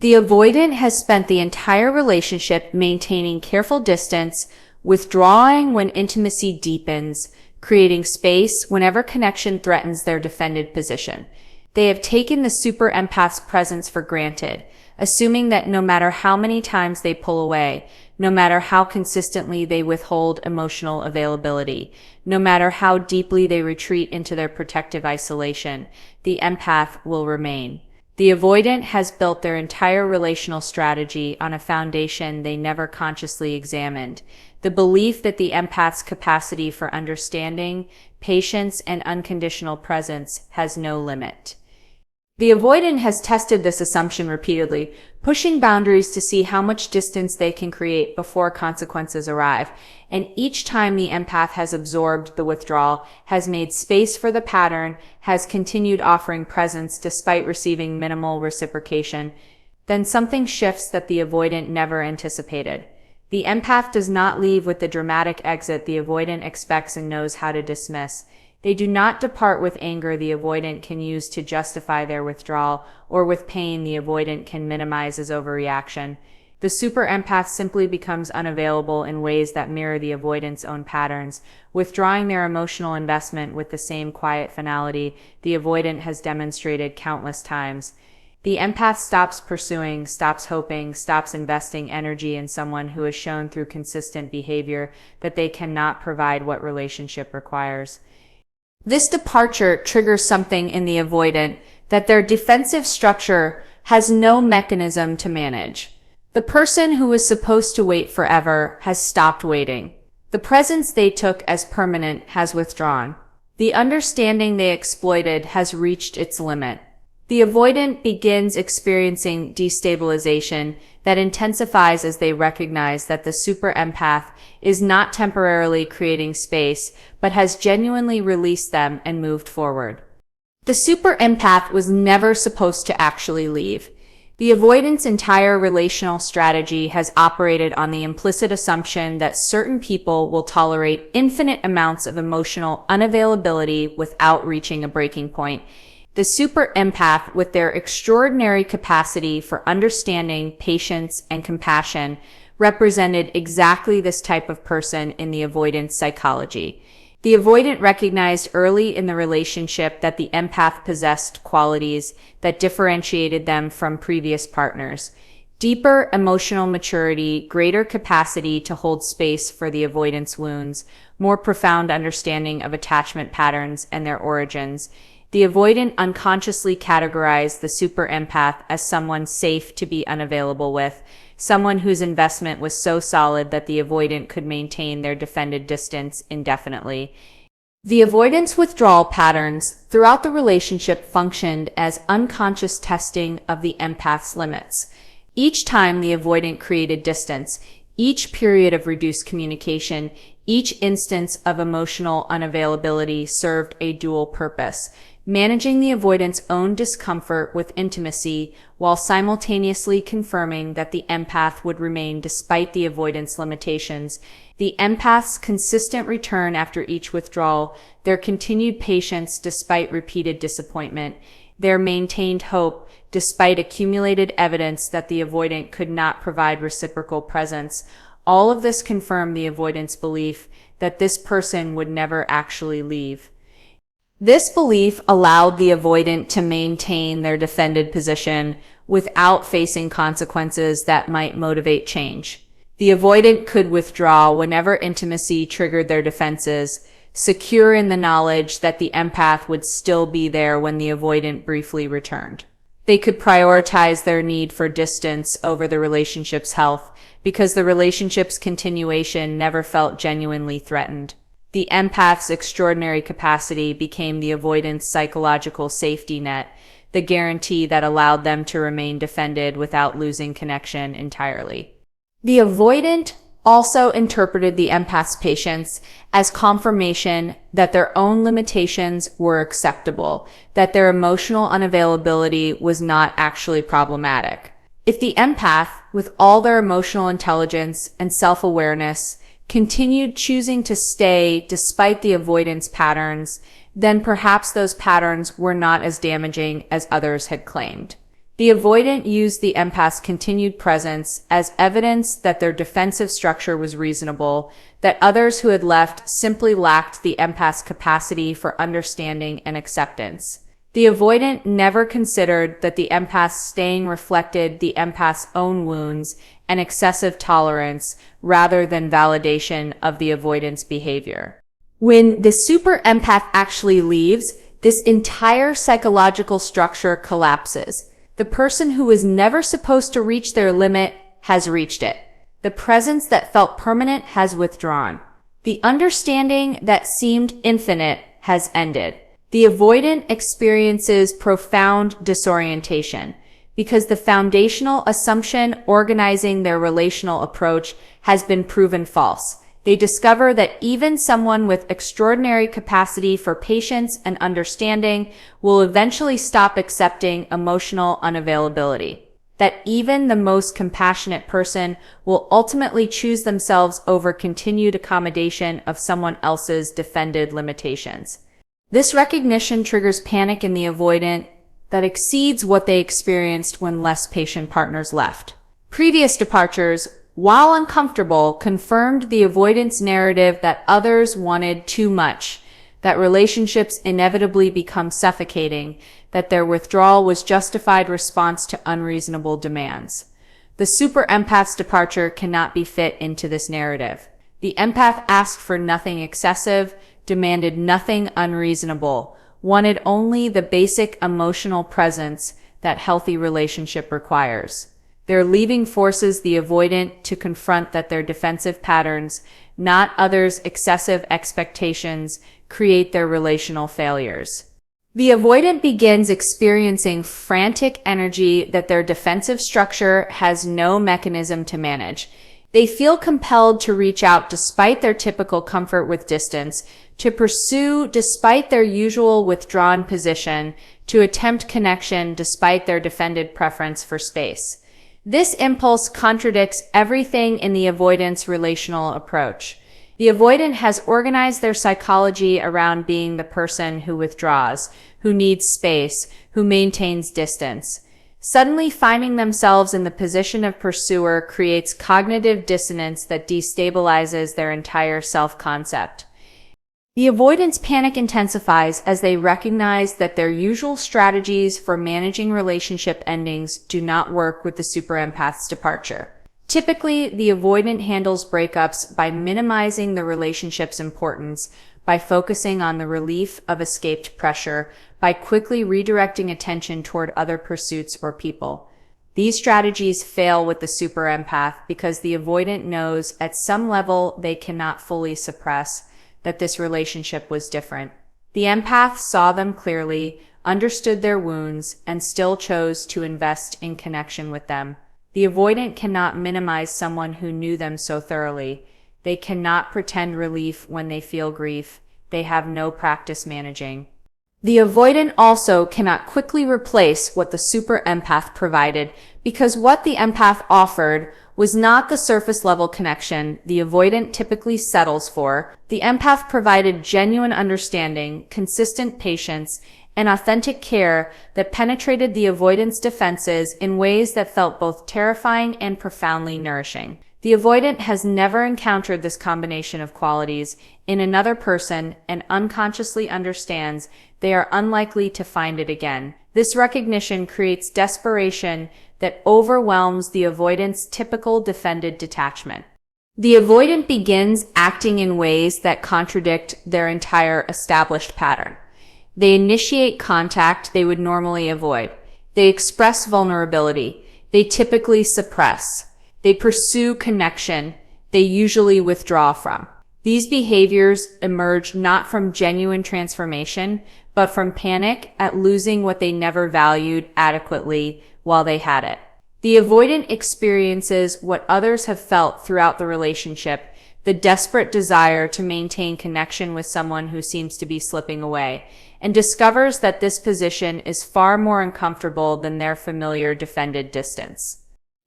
The avoidant has spent the entire relationship maintaining careful distance, withdrawing when intimacy deepens, creating space whenever connection threatens their defended position. They have taken the super empath's presence for granted, assuming that no matter how many times they pull away, no matter how consistently they withhold emotional availability, no matter how deeply they retreat into their protective isolation, the empath will remain. The avoidant has built their entire relational strategy on a foundation they never consciously examined: the belief that the empath's capacity for understanding, patience, and unconditional presence has no limit. The avoidant has tested this assumption repeatedly, pushing boundaries to see how much distance they can create before consequences arrive, and each time the empath has absorbed the withdrawal, has made space for the pattern, has continued offering presence despite receiving minimal reciprocation, then something shifts that the avoidant never anticipated. The empath does not leave with the dramatic exit the avoidant expects and knows how to dismiss. They do not depart with anger the avoidant can use to justify their withdrawal, or with pain the avoidant can minimize as overreaction. The super empath simply becomes unavailable in ways that mirror the avoidant's own patterns, withdrawing their emotional investment with the same quiet finality the avoidant has demonstrated countless times. The empath stops pursuing, stops hoping, stops investing energy in someone who has shown through consistent behavior that they cannot provide what relationship requires. This departure triggers something in the avoidant that their defensive structure has no mechanism to manage. The person who was supposed to wait forever has stopped waiting. The presence they took as permanent has withdrawn. The understanding they exploited has reached its limit. The avoidant begins experiencing destabilization that intensifies as they recognize that the super empath is not temporarily creating space, but has genuinely released them and moved forward. The super empath was never supposed to actually leave. The avoidant's entire relational strategy has operated on the implicit assumption that certain people will tolerate infinite amounts of emotional unavailability without reaching a breaking point. The super empath, with their extraordinary capacity for understanding, patience, and compassion, represented exactly this type of person in the avoidant's psychology. The avoidant recognized early in the relationship that the empath possessed qualities that differentiated them from previous partners: deeper emotional maturity, greater capacity to hold space for the avoidant's wounds, more profound understanding of attachment patterns and their origins. The avoidant unconsciously categorized the super empath as someone safe to be unavailable with, someone whose investment was so solid that the avoidant could maintain their defended distance indefinitely. The avoidant's withdrawal patterns throughout the relationship functioned as unconscious testing of the empath's limits. Each time the avoidant created distance, each period of reduced communication, each instance of emotional unavailability served a dual purpose: managing the avoidant's own discomfort with intimacy while simultaneously confirming that the empath would remain despite the avoidant's limitations. The empath's consistent return after each withdrawal, their continued patience despite repeated disappointment, their maintained hope despite accumulated evidence that the avoidant could not provide reciprocal presence, all of this confirmed the avoidant's belief that this person would never actually leave. This belief allowed the avoidant to maintain their defended position without facing consequences that might motivate change. The avoidant could withdraw whenever intimacy triggered their defenses, secure in the knowledge that the empath would still be there when the avoidant briefly returned. They could prioritize their need for distance over the relationship's health because the relationship's continuation never felt genuinely threatened. The empath's extraordinary capacity became the avoidant's psychological safety net, the guarantee that allowed them to remain defended without losing connection entirely. The avoidant also interpreted the empath's patience as confirmation that their own limitations were acceptable, that their emotional unavailability was not actually problematic. If the empath, with all their emotional intelligence and self-awareness, continued choosing to stay despite the avoidance patterns, then perhaps those patterns were not as damaging as others had claimed. The avoidant used the empath's continued presence as evidence that their defensive structure was reasonable, that others who had left simply lacked the empath's capacity for understanding and acceptance. The avoidant never considered that the empath's staying reflected the empath's own wounds and excessive tolerance rather than validation of the avoidant's behavior. When the super empath actually leaves, this entire psychological structure collapses. The person who was never supposed to reach their limit has reached it. The presence that felt permanent has withdrawn. The understanding that seemed infinite has ended. The avoidant experiences profound disorientation because the foundational assumption organizing their relational approach has been proven false. They discover that even someone with extraordinary capacity for patience and understanding will eventually stop accepting emotional unavailability. That even the most compassionate person will ultimately choose themselves over continued accommodation of someone else's defended limitations. This recognition triggers panic in the avoidant that exceeds what they experienced when less patient partners left. Previous departures, while uncomfortable, confirmed the avoidant's narrative that others wanted too much, that relationships inevitably become suffocating, that their withdrawal was justified response to unreasonable demands. The super empath's departure cannot be fit into this narrative. The empath asked for nothing excessive, demanded nothing unreasonable, wanted only the basic emotional presence that healthy relationship requires. Their leaving forces the avoidant to confront that their defensive patterns, not others' excessive expectations, create their relational failures. The avoidant begins experiencing frantic energy that their defensive structure has no mechanism to manage. They feel compelled to reach out despite their typical comfort with distance, to pursue despite their usual withdrawn position, to attempt connection despite their defended preference for space. This impulse contradicts everything in the avoidant's relational approach. The avoidant has organized their psychology around being the person who withdraws, who needs space, who maintains distance. Suddenly finding themselves in the position of pursuer creates cognitive dissonance that destabilizes their entire self-concept. The avoidant's panic intensifies as they recognize that their usual strategies for managing relationship endings do not work with the super empath's departure. Typically, the avoidant handles breakups by minimizing the relationship's importance, by focusing on the relief of escaped pressure, by quickly redirecting attention toward other pursuits or people. These strategies fail with the super empath because the avoidant knows at some level they cannot fully suppress that this relationship was different. The empath saw them clearly, understood their wounds, and still chose to invest in connection with them. The avoidant cannot minimize someone who knew them so thoroughly. They cannot pretend relief when they feel grief. They have no practice managing. The avoidant also cannot quickly replace what the super empath provided because what the empath offered was not the surface level connection the avoidant typically settles for. The empath provided genuine understanding, consistent patience, and authentic care that penetrated the avoidant's defenses in ways that felt both terrifying and profoundly nourishing. The avoidant has never encountered this combination of qualities in another person and unconsciously understands they are unlikely to find it again. This recognition creates desperation that overwhelms the avoidant's typical defended detachment. The avoidant begins acting in ways that contradict their entire established pattern. They initiate contact they would normally avoid. They express vulnerability. They typically suppress. They pursue connection they usually withdraw from. These behaviors emerge not from genuine transformation, but from panic at losing what they never valued adequately while they had it. The avoidant experiences what others have felt throughout the relationship, the desperate desire to maintain connection with someone who seems to be slipping away, and discovers that this position is far more uncomfortable than their familiar defended distance.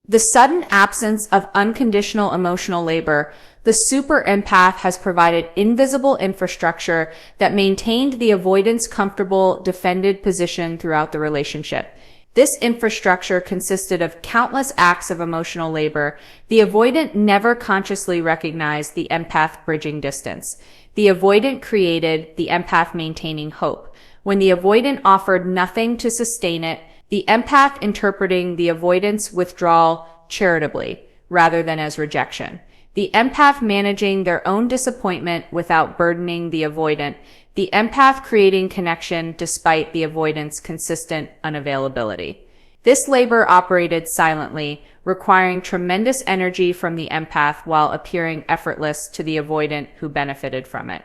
The sudden absence of unconditional emotional labor, the super empath has provided invisible infrastructure that maintained the avoidant's comfortable defended position throughout the relationship. This infrastructure consisted of countless acts of emotional labor. The avoidant never consciously recognized the empath bridging distance. The avoidant created, the empath maintaining hope. When the avoidant offered nothing to sustain it, the empath interpreting the avoidant's withdrawal charitably, rather than as rejection. The empath managing their own disappointment without burdening the avoidant. The empath creating connection despite the avoidant's consistent unavailability. This labor operated silently, requiring tremendous energy from the empath while appearing effortless to the avoidant who benefited from it.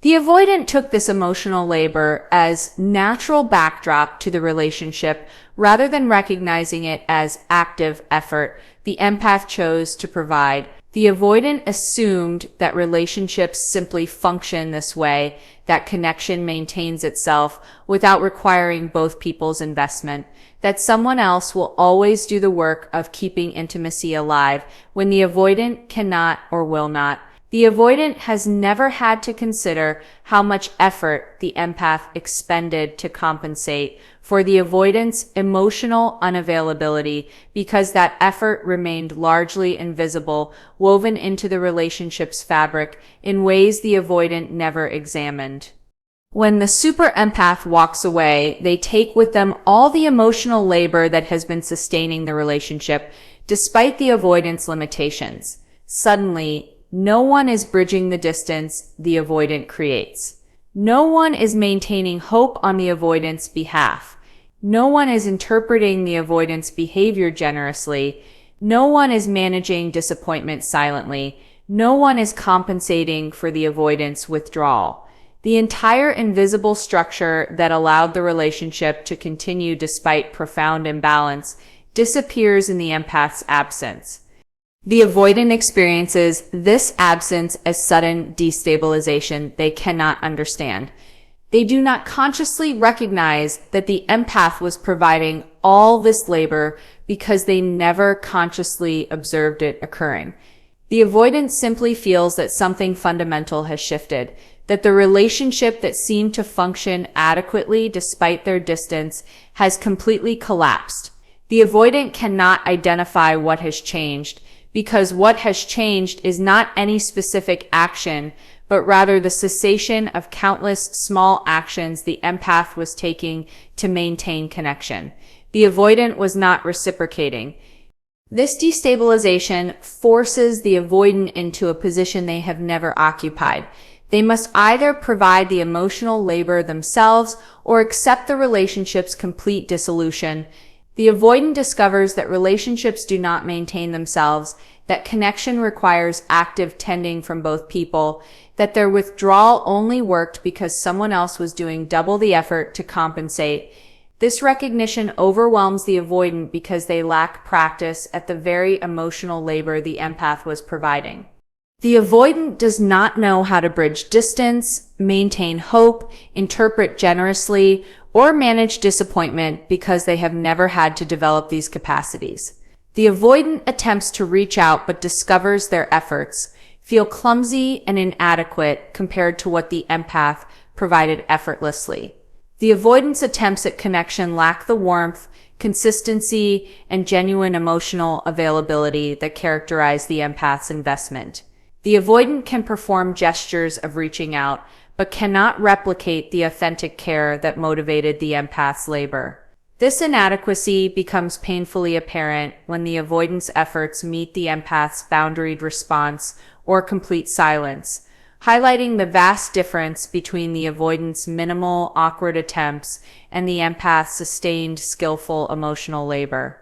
The avoidant took this emotional labor as natural backdrop to the relationship rather than recognizing it as active effort the empath chose to provide. The avoidant assumed that relationships simply function this way, that connection maintains itself without requiring both people's investment, that someone else will always do the work of keeping intimacy alive when the avoidant cannot or will not. The avoidant has never had to consider how much effort the empath expended to compensate for the avoidant's emotional unavailability because that effort remained largely invisible, woven into the relationship's fabric in ways the avoidant never examined. When the super empath walks away, they take with them all the emotional labor that has been sustaining the relationship, despite the avoidant's limitations. Suddenly, no one is bridging the distance the avoidant creates. No one is maintaining hope on the avoidant's behalf. No one is interpreting the avoidant's behavior generously. No one is managing disappointment silently. No one is compensating for the avoidant's withdrawal. The entire invisible structure that allowed the relationship to continue despite profound imbalance disappears in the empath's absence. The avoidant experiences this absence as sudden destabilization they cannot understand. They do not consciously recognize that the empath was providing all this labor because they never consciously observed it occurring. The avoidant simply feels that something fundamental has shifted, that the relationship that seemed to function adequately despite their distance has completely collapsed. The avoidant cannot identify what has changed, because what has changed is not any specific action, but rather the cessation of countless small actions the empath was taking to maintain connection. The avoidant was not reciprocating. This destabilization forces the avoidant into a position they have never occupied. They must either provide the emotional labor themselves or accept the relationship's complete dissolution. The avoidant discovers that relationships do not maintain themselves, that connection requires active tending from both people, that their withdrawal only worked because someone else was doing double the effort to compensate. This recognition overwhelms the avoidant because they lack practice at the very emotional labor the empath was providing. The avoidant does not know how to bridge distance, maintain hope, interpret generously, or manage disappointment because they have never had to develop these capacities. The avoidant attempts to reach out but discovers their efforts feel clumsy and inadequate compared to what the empath provided effortlessly. The avoidant's attempts at connection lack the warmth, consistency, and genuine emotional availability that characterize the empath's investment. The avoidant can perform gestures of reaching out, but cannot replicate the authentic care that motivated the empath's labor. This inadequacy becomes painfully apparent when the avoidant's efforts meet the empath's boundaried response or complete silence, highlighting the vast difference between the avoidant's minimal, awkward attempts and the empath's sustained, skillful emotional labor.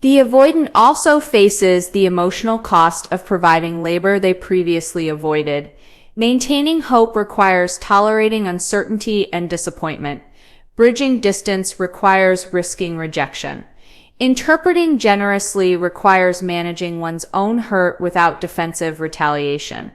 The avoidant also faces the emotional cost of providing labor they previously avoided. Maintaining hope requires tolerating uncertainty and disappointment. Bridging distance requires risking rejection. Interpreting generously requires managing one's own hurt without defensive retaliation.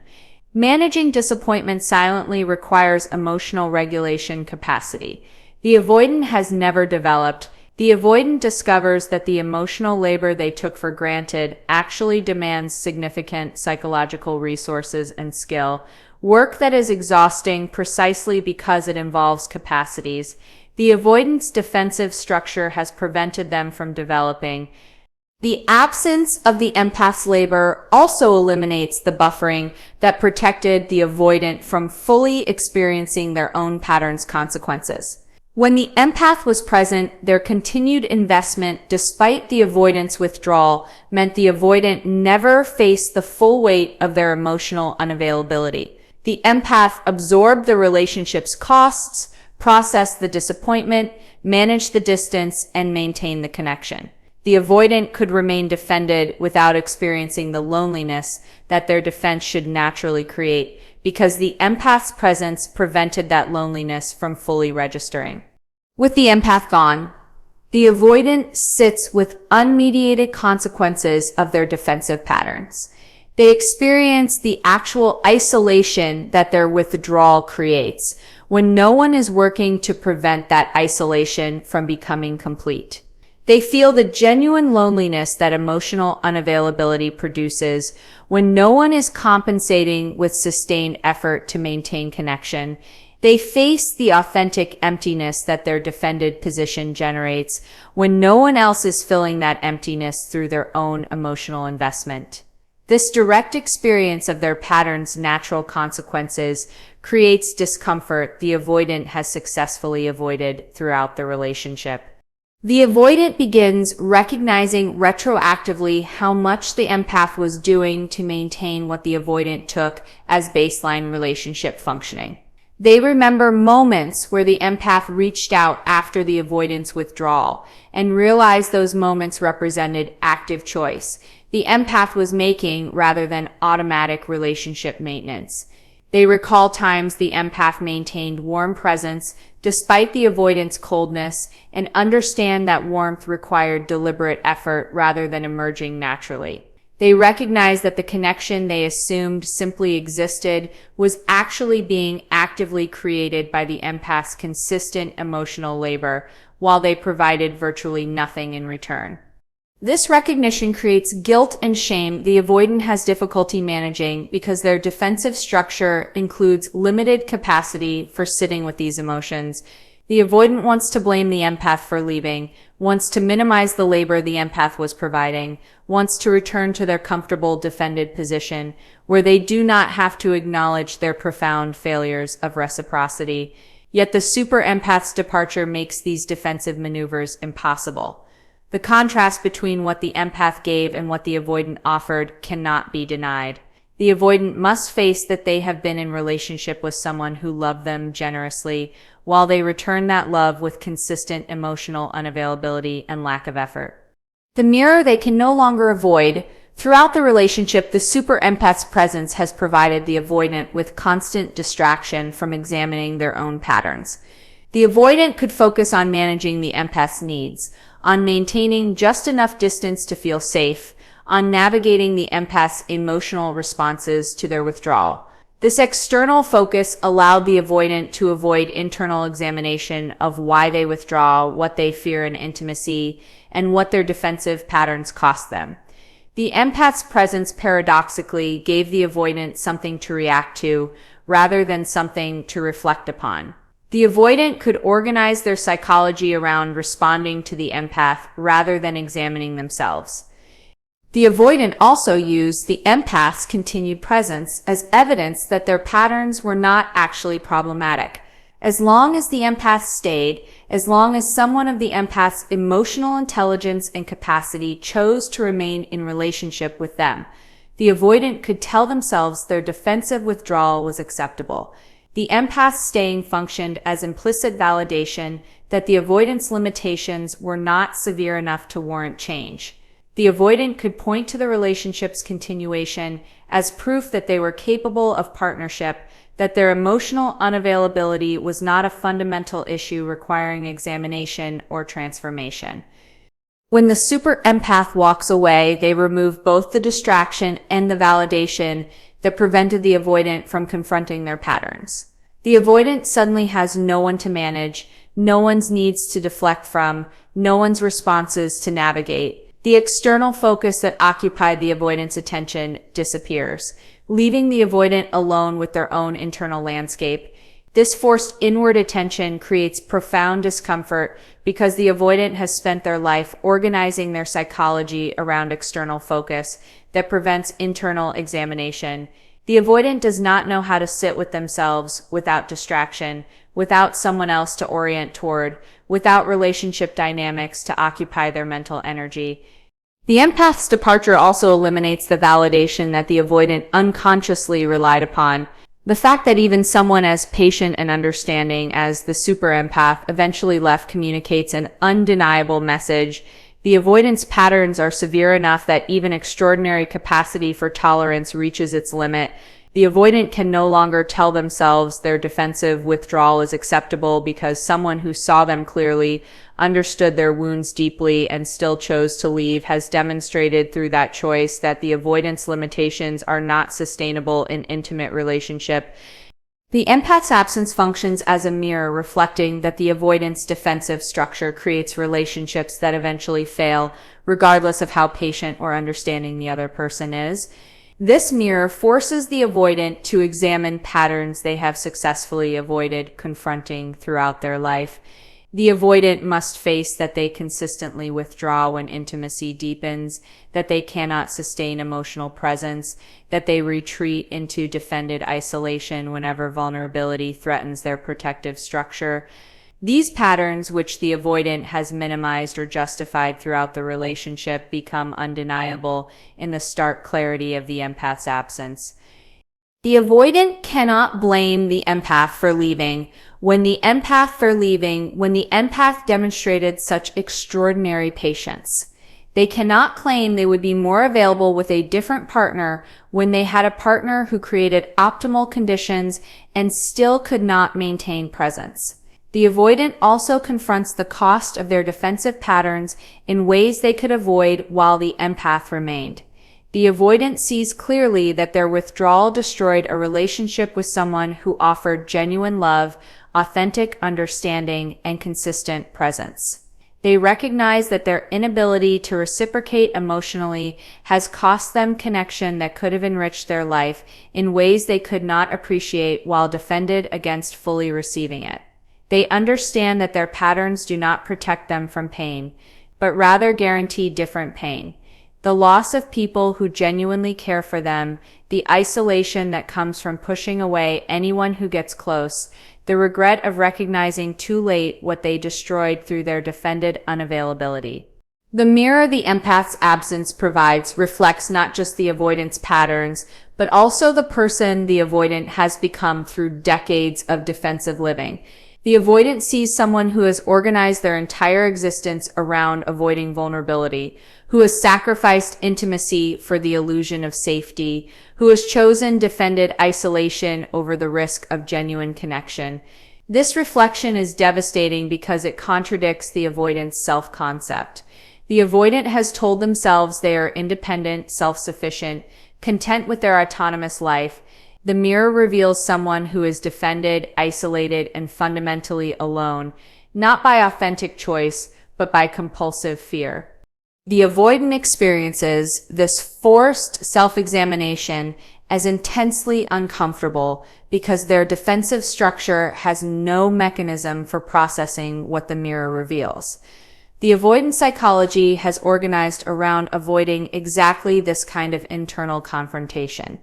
Managing disappointment silently requires emotional regulation capacity. The avoidant has never developed. The avoidant discovers that the emotional labor they took for granted actually demands significant psychological resources and skill, work that is exhausting precisely because it involves capacities The avoidant's defensive structure has prevented them from developing. The absence of the empath's labor also eliminates the buffering that protected the avoidant from fully experiencing their own pattern's consequences. When the empath was present, their continued investment, despite the avoidant's withdrawal, meant the avoidant never faced the full weight of their emotional unavailability. The empath absorbed the relationship's costs, processed the disappointment, managed the distance, and maintained the connection. The avoidant could remain defended without experiencing the loneliness that their defense should naturally create, because the empath's presence prevented that loneliness from fully registering. With the empath gone, the avoidant sits with unmediated consequences of their defensive patterns. They experience the actual isolation that their withdrawal creates, when no one is working to prevent that isolation from becoming complete. They feel the genuine loneliness that emotional unavailability produces when no one is compensating with sustained effort to maintain connection. They face the authentic emptiness that their defended position generates when no one else is filling that emptiness through their own emotional investment. This direct experience of their pattern's natural consequences creates discomfort the avoidant has successfully avoided throughout the relationship. The avoidant begins recognizing retroactively how much the empath was doing to maintain what the avoidant took as baseline relationship functioning. They remember moments where the empath reached out after the avoidant's withdrawal and realized those moments represented active choice the empath was making rather than automatic relationship maintenance. They recall times the empath maintained warm presence despite the avoidant's coldness and understand that warmth required deliberate effort rather than emerging naturally. They recognize that the connection they assumed simply existed was actually being actively created by the empath's consistent emotional labor, while they provided virtually nothing in return. This recognition creates guilt and shame the avoidant has difficulty managing because their defensive structure includes limited capacity for sitting with these emotions. The avoidant wants to blame the empath for leaving, wants to minimize the labor the empath was providing, wants to return to their comfortable defended position where they do not have to acknowledge their profound failures of reciprocity. Yet the super empath's departure makes these defensive maneuvers impossible. The contrast between what the empath gave and what the avoidant offered cannot be denied. The avoidant must face that they have been in relationship with someone who loved them generously, while they return that love with consistent emotional unavailability and lack of effort. The mirror they can no longer avoid. Throughout the relationship, the super empath's presence has provided the avoidant with constant distraction from examining their own patterns. The avoidant could focus on managing the empath's needs, on maintaining just enough distance to feel safe, on navigating the empath's emotional responses to their withdrawal. This external focus allowed the avoidant to avoid internal examination of why they withdraw, what they fear in intimacy, and what their defensive patterns cost them. The empath's presence paradoxically gave the avoidant something to react to rather than something to reflect upon. The avoidant could organize their psychology around responding to the empath rather than examining themselves. The avoidant also used the empath's continued presence as evidence that their patterns were not actually problematic. As long as the empath stayed, as long as someone of the empath's emotional intelligence and capacity chose to remain in relationship with them, the avoidant could tell themselves their defensive withdrawal was acceptable. The empath's staying functioned as implicit validation that the avoidant's limitations were not severe enough to warrant change. The avoidant could point to the relationship's continuation as proof that they were capable of partnership, that their emotional unavailability was not a fundamental issue requiring examination or transformation. When the super empath walks away, they remove both the distraction and the validation that prevented the avoidant from confronting their patterns. The avoidant suddenly has no one to manage, no one's needs to deflect from, no one's responses to navigate. The external focus that occupied the avoidant's attention disappears, leaving the avoidant alone with their own internal landscape. This forced inward attention creates profound discomfort because the avoidant has spent their life organizing their psychology around external focus that prevents internal examination. The avoidant does not know how to sit with themselves without distraction, without someone else to orient toward, without relationship dynamics to occupy their mental energy. The empath's departure also eliminates the validation that the avoidant unconsciously relied upon. The fact that even someone as patient and understanding as the super empath eventually left communicates an undeniable message. The avoidance patterns are severe enough that even extraordinary capacity for tolerance reaches its limit. The avoidant can no longer tell themselves their defensive withdrawal is acceptable because someone who saw them clearly, understood their wounds deeply, and still chose to leave has demonstrated through that choice that the avoidance limitations are not sustainable in intimate relationship. The empath's absence functions as a mirror reflecting that the avoidance defensive structure creates relationships that eventually fail, regardless of how patient or understanding the other person is. This mirror forces the avoidant to examine patterns they have successfully avoided confronting throughout their life. The avoidant must face that they consistently withdraw when intimacy deepens, that they cannot sustain emotional presence, that they retreat into defended isolation whenever vulnerability threatens their protective structure. These patterns, which the avoidant has minimized or justified throughout the relationship, become undeniable in the stark clarity of the empath's absence. The avoidant cannot blame the empath for leaving. When the empath demonstrated such extraordinary patience, they cannot claim they would be more available with a different partner when they had a partner who created optimal conditions and still could not maintain presence. The avoidant also confronts the cost of their defensive patterns in ways they could avoid while the empath remained. The avoidant sees clearly that their withdrawal destroyed a relationship with someone who offered genuine love, authentic understanding, and consistent presence. They recognize that their inability to reciprocate emotionally has cost them connection that could have enriched their life in ways they could not appreciate while defended against fully receiving it. They understand that their patterns do not protect them from pain, but rather guarantee different pain. The loss of people who genuinely care for them, the isolation that comes from pushing away anyone who gets close, the regret of recognizing too late what they destroyed through their defended unavailability. The mirror the empath's absence provides reflects not just the avoidance patterns, but also the person the avoidant has become through decades of defensive living. The avoidant sees someone who has organized their entire existence around avoiding vulnerability, who has sacrificed intimacy for the illusion of safety, who has chosen defended isolation over the risk of genuine connection. This reflection is devastating because it contradicts the avoidant's self-concept. The avoidant has told themselves they are independent, self-sufficient, content with their autonomous life. The mirror reveals someone who is defended, isolated, and fundamentally alone, not by authentic choice, but by compulsive fear. The avoidant experiences this forced self-examination as intensely uncomfortable because their defensive structure has no mechanism for processing what the mirror reveals. The avoidant psychology has organized around avoiding exactly this kind of internal confrontation.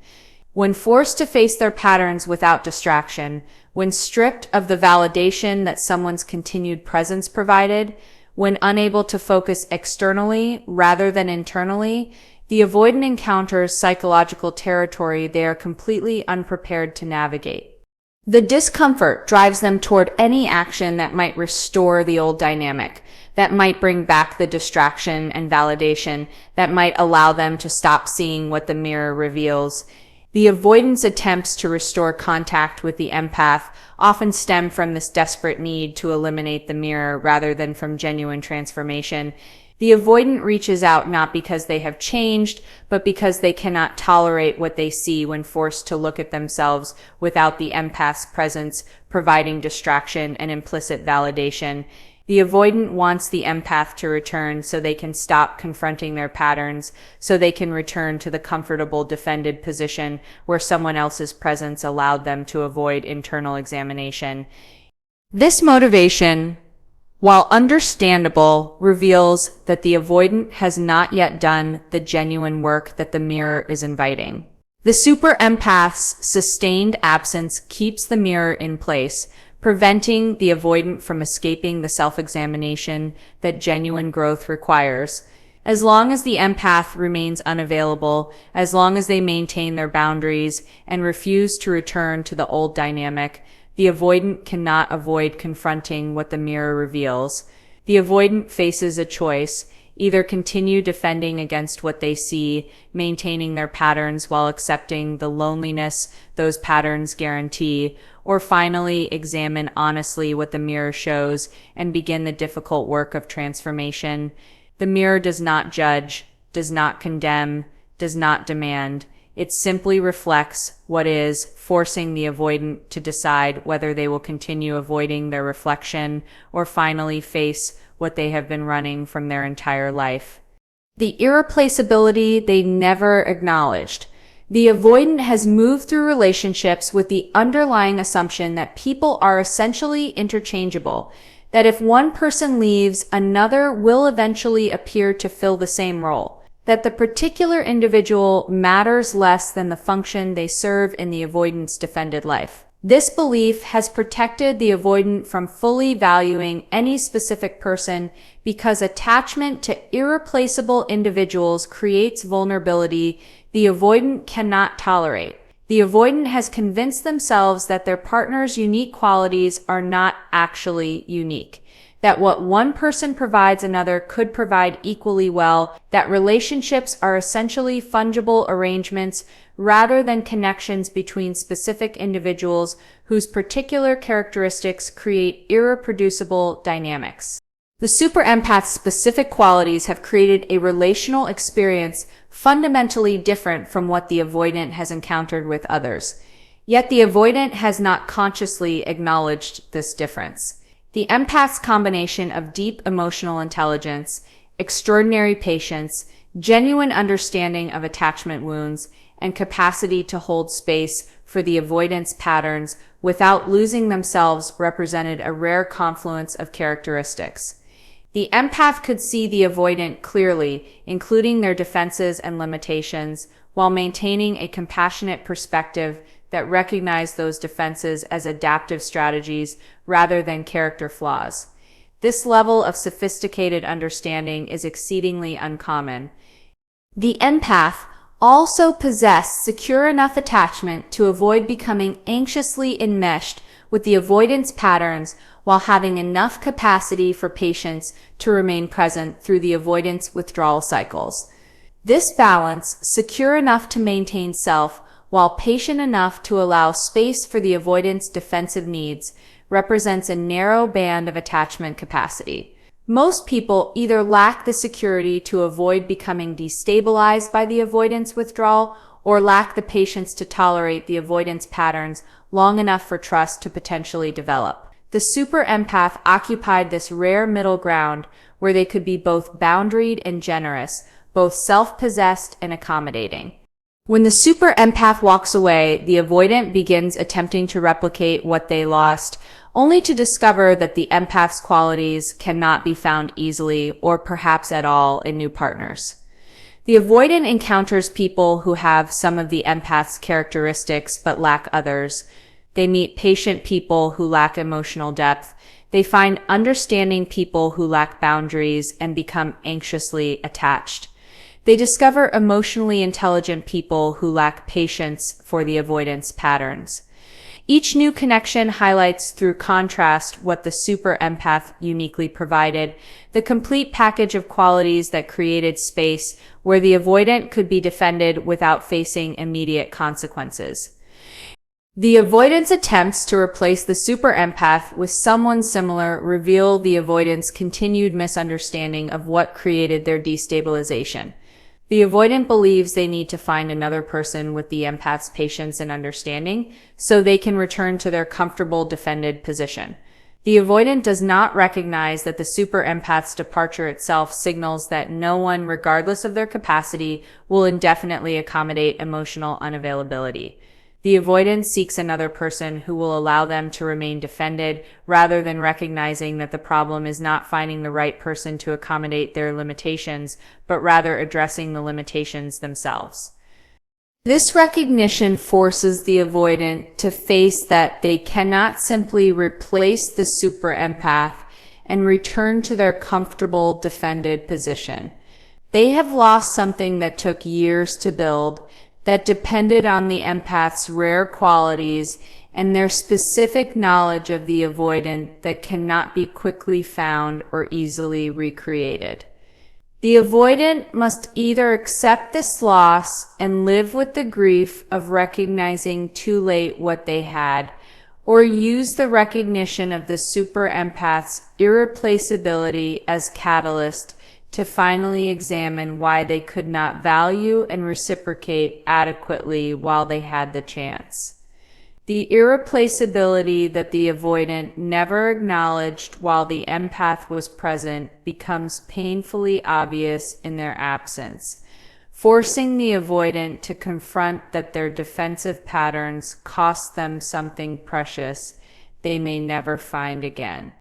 When forced to face their patterns without distraction, when stripped of the validation that someone's continued presence provided, when unable to focus externally rather than internally, the avoidant encounters psychological territory they are completely unprepared to navigate. The discomfort drives them toward any action that might restore the old dynamic, that might bring back the distraction and validation, that might allow them to stop seeing what the mirror reveals. The avoidant's attempts to restore contact with the empath often stem from this desperate need to eliminate the mirror rather than from genuine transformation. The avoidant reaches out not because they have changed, but because they cannot tolerate what they see when forced to look at themselves without the empath's presence, providing distraction and implicit validation. The avoidant wants the empath to return so they can stop confronting their patterns, so they can return to the comfortable defended position where someone else's presence allowed them to avoid internal examination. This motivation, while understandable, reveals that the avoidant has not yet done the genuine work that the mirror is inviting. The super empath's sustained absence keeps the mirror in place, preventing the avoidant from escaping the self-examination that genuine growth requires. As long as the empath remains unavailable, as long as they maintain their boundaries and refuse to return to the old dynamic, the avoidant cannot avoid confronting what the mirror reveals. The avoidant faces a choice: either continue defending against what they see, maintaining their patterns while accepting the loneliness those patterns guarantee, or finally examine honestly what the mirror shows and begin the difficult work of transformation. The mirror does not judge, does not condemn, does not demand. It simply reflects what is, forcing the avoidant to decide whether they will continue avoiding their reflection or finally face what they have been running from their entire life. The irreplaceability they never acknowledged. The avoidant has moved through relationships with the underlying assumption that people are essentially interchangeable, that if one person leaves, another will eventually appear to fill the same role, that the particular individual matters less than the function they serve in the avoidant's defended life. This belief has protected the avoidant from fully valuing any specific person because attachment to irreplaceable individuals creates vulnerability the avoidant cannot tolerate. The avoidant has convinced themselves that their partner's unique qualities are not actually unique, that what one person provides another could provide equally well, that relationships are essentially fungible arrangements rather than connections between specific individuals whose particular characteristics create irreproducible dynamics. The super empath's specific qualities have created a relational experience fundamentally different from what the avoidant has encountered with others. Yet the avoidant has not consciously acknowledged this difference. The empath's combination of deep emotional intelligence, extraordinary patience, genuine understanding of attachment wounds, and capacity to hold space for the avoidance patterns without losing themselves represented a rare confluence of characteristics. The empath could see the avoidant clearly, including their defenses and limitations, while maintaining a compassionate perspective that recognized those defenses as adaptive strategies rather than character flaws. This level of sophisticated understanding is exceedingly uncommon. The empath also possessed secure enough attachment to avoid becoming anxiously enmeshed with the avoidance patterns while having enough capacity for patience to remain present through the avoidance withdrawal cycles. This balance, secure enough to maintain self while patient enough to allow space for the avoidance defensive needs, represents a narrow band of attachment capacity. Most people either lack the security to avoid becoming destabilized by the avoidance withdrawal or lack the patience to tolerate the avoidance patterns long enough for trust to potentially develop. The super empath occupied this rare middle ground where they could be both boundaried and generous, both self-possessed and accommodating. When the super empath walks away, the avoidant begins attempting to replicate what they lost, only to discover that the empath's qualities cannot be found easily or perhaps at all in new partners. The avoidant encounters people who have some of the empath's characteristics but lack others. They meet patient people who lack emotional depth. They find understanding people who lack boundaries and become anxiously attached. They discover emotionally intelligent people who lack patience for the avoidance patterns. Each new connection highlights through contrast what the super empath uniquely provided, the complete package of qualities that created space where the avoidant could be defended without facing immediate consequences. The avoidant's attempts to replace the super empath with someone similar reveal the avoidant's continued misunderstanding of what created their destabilization. The avoidant believes they need to find another person with the empath's patience and understanding so they can return to their comfortable defended position. The avoidant does not recognize that the super empath's departure itself signals that no one, regardless of their capacity, will indefinitely accommodate emotional unavailability. The avoidant seeks another person who will allow them to remain defended, rather than recognizing that the problem is not finding the right person to accommodate their limitations, but rather addressing the limitations themselves. This recognition forces the avoidant to face that they cannot simply replace the super empath and return to their comfortable defended position. They have lost something that took years to build, that depended on the empath's rare qualities and their specific knowledge of the avoidant that cannot be quickly found or easily recreated. The avoidant must either accept this loss and live with the grief of recognizing too late what they had, or use the recognition of the super empath's irreplaceability as catalyst to finally examine why they could not value and reciprocate adequately while they had the chance. The irreplaceability that the avoidant never acknowledged while the empath was present becomes painfully obvious in their absence, forcing the avoidant to confront that their defensive patterns cost them something precious they may never find again.